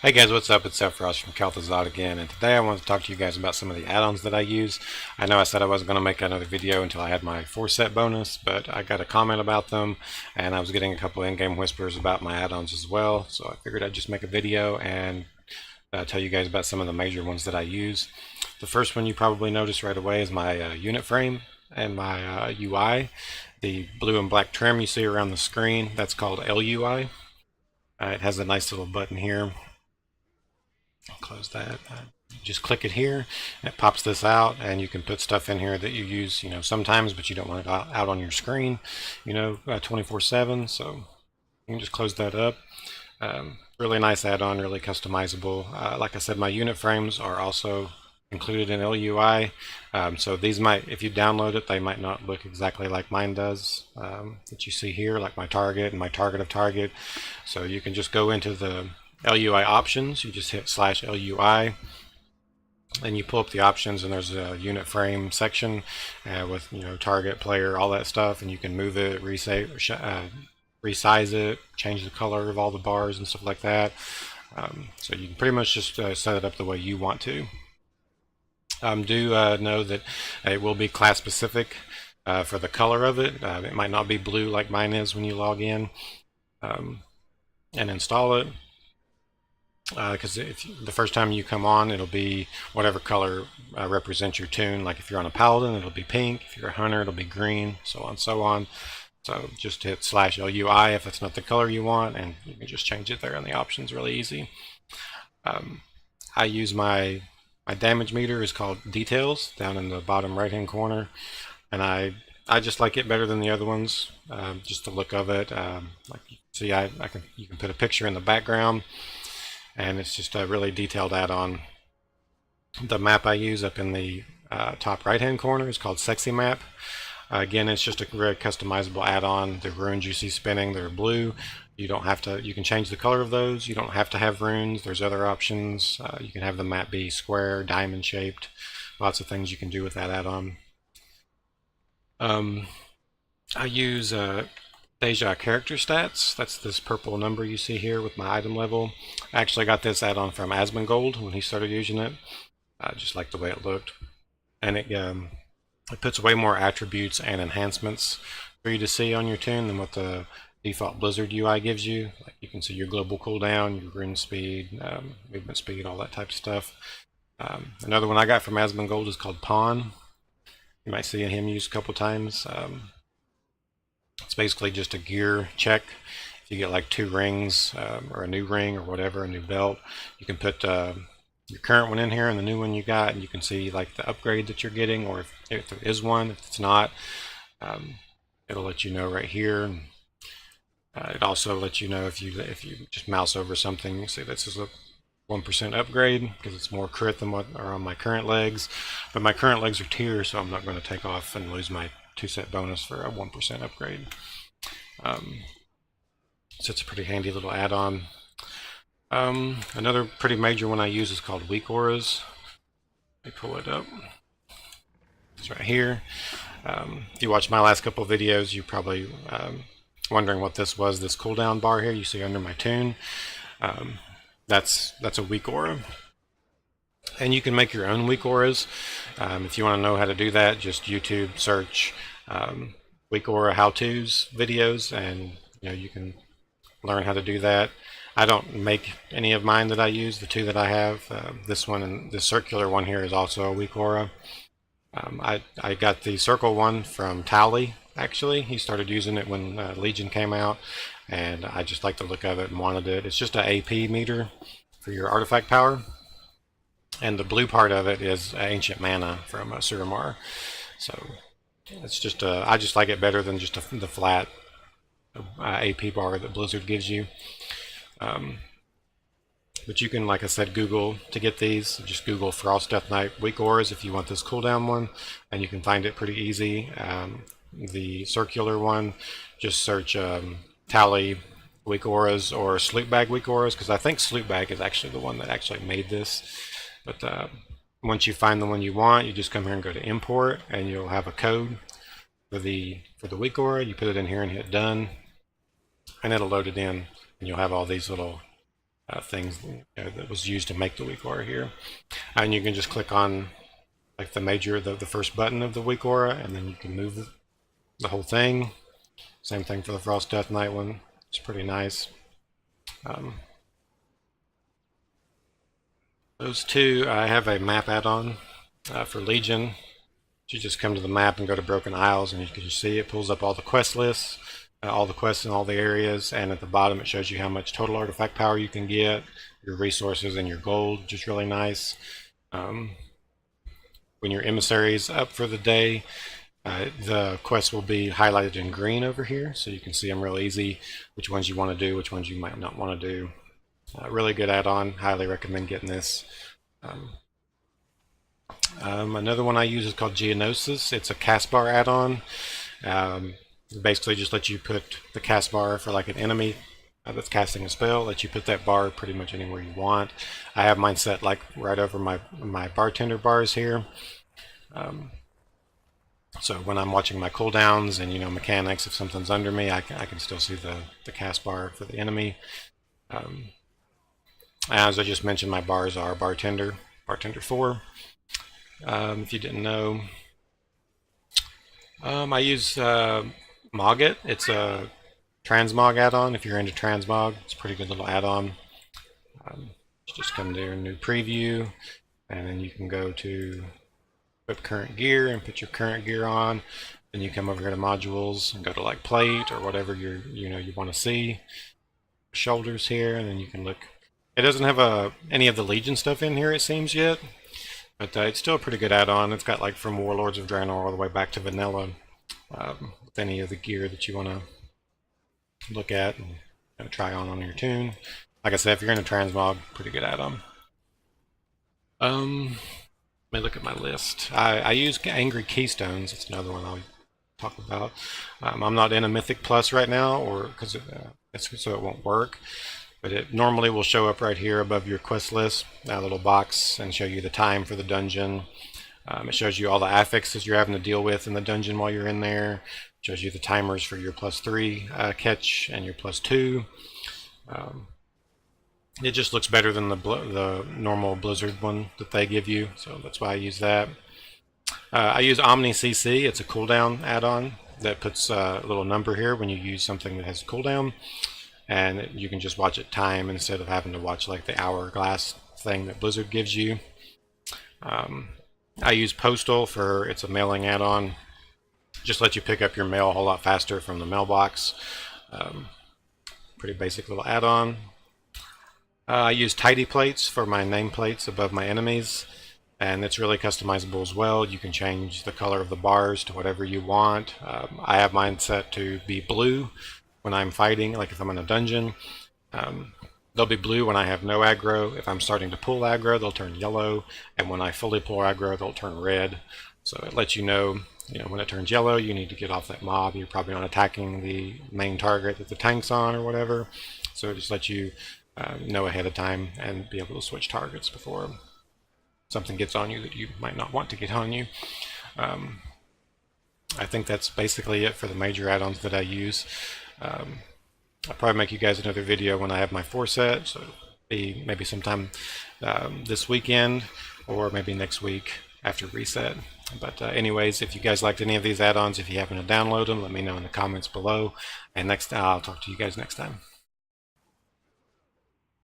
Hey guys, what's up? It's Sephiroth from Calthazot again, and today I want to talk to you guys about some of the add-ons that I use. I know I said I wasn't going to make another video until I had my 4-set bonus, but I got a comment about them, and I was getting a couple in-game whispers about my add-ons as well, so I figured I'd just make a video and tell you guys about some of the major ones that I use. The first one you probably noticed right away is my unit frame and my UI. The blue and black trim you see around the screen, that's called LUI. It has a nice little button here. I'll close that. Just click it here, and it pops this out, and you can put stuff in here that you use, sometimes, but you don't want it out on your screen, 24/7. So you can just close that up. Really nice add-on, really customizable. Like I said, my unit frames are also included in LUI. So these might, if you download it, they might not look exactly like mine does, that you see here, like my target and my target of target. So you can just go into the LUI options, you just hit /LUI, and you pull up the options, and there's a unit frame section with target, player, all that stuff, and you can move it, resize it, change the color of all the bars and stuff like that. So you can pretty much just set it up the way you want to. Do know that it will be class specific for the color of it. It might not be blue like mine is when you log in and install it. Because if the first time you come on, it'll be whatever color represents your toon. Like if you're on a paladin, it'll be pink. If you're a hunter, it'll be green, so on and so on. So just hit /LUI if that's not the color you want, and you can just change it there in the options really easy. I use my damage meter is called Details down in the bottom right hand corner, and I just like it better than the other ones. Just the look of it. Like you can see, you can put a picture in the background, and it's just a really detailed add-on. The map I use up in the top right hand corner is called Sexymap. Again, it's just a very customizable add-on. The runes you see spinning, they're blue. You don't have to, you can change the color of those. You don't have to have runes. There's other options. You can have the map be square, diamond shaped. Lots of things you can do with that add-on. I use Deja character stats. That's this purple number you see here with my item level. I actually got this add-on from Asmongold when he started using it. I just like the way it looked, and it puts way more attributes and enhancements for you to see on your toon than what the default Blizzard UI gives you. Like you can see your global cooldown, your rune speed, movement speed, all that type of stuff. Another one I got from Asmongold is called Pawn. You might see him used a couple times. It's basically just a gear check. If you get like 2 rings or a new ring or whatever, a new belt, you can put your current one in here and the new one you got, and you can see like the upgrade that you're getting, or if there is one. If it's not, it'll let you know right here. It also lets you know if you just mouse over something, you see this is a 1% upgrade because it's more crit than what are on my current legs. But my current legs are tier, so I'm not going to take off and lose my 2-set bonus for a 1% upgrade. So it's a pretty handy little add-on. Another pretty major one I use is called weakauras. Let me pull it up. It's right here. If you watched my last couple of videos, you're probably wondering what this was. This cooldown bar here you see under my toon. That's a weakora. And you can make your own weakauras. If you want to know how to do that, just YouTube search weakora how-tos videos, and you can learn how to do that. I don't make any of mine that I use. The 2 that I have, this one and the circular one here, is also a weakora. I got the circle one from Tally. Actually, he started using it when Legion came out, and I just like the look of it and wanted it. It's just an AP meter for your artifact power. And the blue part of it is ancient mana from Suramar. So it's just I just like it better than just the flat AP bar that Blizzard gives you. But you can, like I said, Google to get these. Just Google Frost Death Knight weakauras if you want this cooldown one, and you can find it pretty easy. The circular one, just search Tally weakauras or Sloopbag weakauras, because I think Sloopbag is actually the one that actually made this. But once you find the one you want, you just come here and go to import, and you'll have a code for the weakaura. You put it in here and hit done, and it'll load it in, and you'll have all these little things that was used to make the weakora here. And you can just click on like the first button of the weakora, and then you can move the whole thing. Same thing for the Frost Death Knight one. It's pretty nice. Those two, I have a map add-on for Legion. You just come to the map and go to Broken Isles, and you can see it pulls up all the quest lists, all the quests in all the areas, and at the bottom it shows you how much total artifact power you can get, your resources, and your gold, which is really nice. When your emissary is up for the day, the quests will be highlighted in green over here, so you can see them real easy, which ones you want to do, which ones you might not want to do. Really good add-on. Highly recommend getting this. Another one I use is called Geonosis. It's a cast bar add-on. Basically just lets you put the cast bar for like an enemy that's casting a spell, let you put that bar pretty much anywhere you want. I have mine set like right over my bartender bars here. So when I'm watching my cooldowns and mechanics, if something's under me, I can still see the cast bar for the enemy. As I just mentioned, my bars are Bartender 4. If you didn't know, I use Mogit. It's a transmog add-on. If you're into transmog, it's a pretty good little add-on. Just come to new preview, and then you can go to equip current gear and put your current gear on. Then you come over here to modules and go to like plate or whatever you want to see. Shoulders here, and then you can look. It doesn't have any of the Legion stuff in here, it seems, yet, but it's still a pretty good add-on. It's got like from Warlords of Draenor all the way back to vanilla, with any of the gear that you want to look at and try on your tune. Like I said, if you're in a transmog, pretty good add-on. Let me look at my list. I use Angry Keystones. That's another one I'll talk about. I'm not in a Mythic Plus right now, or because so it won't work. But it normally will show up right here above your quest list, that little box, and show you the time for the dungeon. It shows you all the affixes you're having to deal with in the dungeon while you're in there. It shows you the timers for your +3 catch and your +2. It just looks better than the normal Blizzard one that they give you, so that's why I use that. I use OmniCC. It's a cooldown add-on that puts a little number here when you use something that has a cooldown. And you can just watch it time instead of having to watch like the hourglass thing that Blizzard gives you. I use Postal it's a mailing add-on. Just lets you pick up your mail a whole lot faster from the mailbox. Pretty basic little add-on. I use TidyPlates for my nameplates above my enemies, and it's really customizable as well. You can change the color of the bars to whatever you want. I have mine set to be blue when I'm fighting, like if I'm in a dungeon. They'll be blue when I have no aggro. If I'm starting to pull aggro, they'll turn yellow, and when I fully pull aggro, they'll turn red. So it lets you know, when it turns yellow, you need to get off that mob. You're probably not attacking the main target that the tank's on or whatever. So it just lets you know ahead of time and be able to switch targets before something gets on you that you might not want to get on you. I think that's basically it for the major add-ons that I use. I'll probably make you guys another video when I have my 4 set, so it'll be maybe sometime this weekend or maybe next week after reset. But anyways, if you guys liked any of these add-ons, if you happen to download them, let me know in the comments below, and I'll talk to you guys next time.